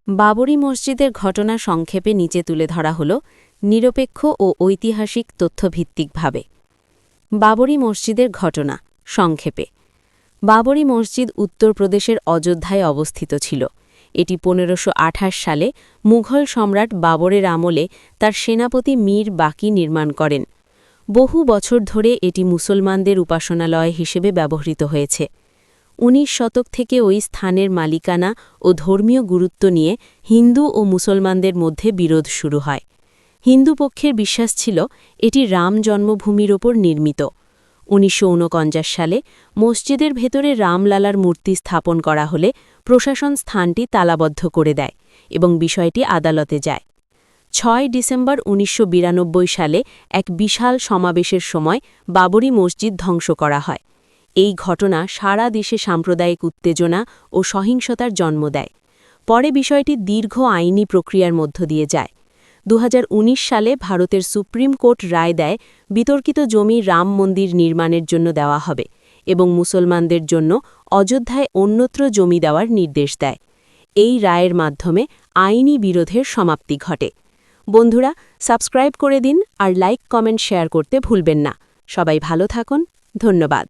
বাবরি মসজিদের ঘটনা সংক্ষেপে নিচে তুলে ধরা হল নিরপেক্ষ ও ঐতিহাসিক তথ্যভিত্তিকভাবে। বাবরি মসজিদের ঘটনা সংক্ষেপে। বাবরি মসজিদ উত্তরপ্রদেশের অযোধ্যায় অবস্থিত ছিল। এটি ১৫২৮ সালে মুঘল সম্রাট বাবরের আমলে তার সেনাপতি মীর বাকি নির্মাণ করেন। বহু বছর ধরে এটি মুসলমানদের উপাসনালয় হিসেবে ব্যবহৃত হয়েছে। ১৯ শতক থেকে ওই স্থানের মালিকানা ও ধর্মীয় গুরুত্ব নিয়ে হিন্দু ও মুসলমানদের মধ্যে বিরোধ শুরু হয়। হিন্দু পক্ষের বিশ্বাস ছিল এটি রাম জন্মভূমির ওপর নির্মিত। ১৯৪৯ সালে মসজিদের ভেতরে রামলালার মূর্তি স্থাপন করা হলে প্রশাসন স্থানটি তালাবদ্ধ করে দেয় এবং বিষয়টি আদালতে যায়। ৬ ডিসেম্বর ১৯৯২ সালে এক বিশাল সমাবেশের সময় বাবরি মসজিদ ধ্বংস করা হয়। এই ঘটনা সারা দেশে সাম্প্রদায়িক উত্তেজনা ও সহিংসতার জন্ম দেয়। পরে বিষয়টি দীর্ঘ আইনি প্রক্রিয়ার মধ্য দিয়ে যায়। ২০১৯ সালে ভারতের সুপ্রিম কোর্ট রায় দেয় বিতর্কিত জমি রাম মন্দির নির্মাণের জন্য দেওয়া হবে এবং মুসলমানদের জন্য অযোধ্যায় অন্যত্র জমি দেওয়ার নির্দেশ দেয়। এই রায়ের মাধ্যমে আইনি বিরোধের সমাপ্তি ঘটে। বন্ধুরা, সাবস্ক্রাইব করে দিন আর লাইক কমেন্ট শেয়ার করতে ভুলবেন না। সবাই ভালো থাকুন। ধন্যবাদ।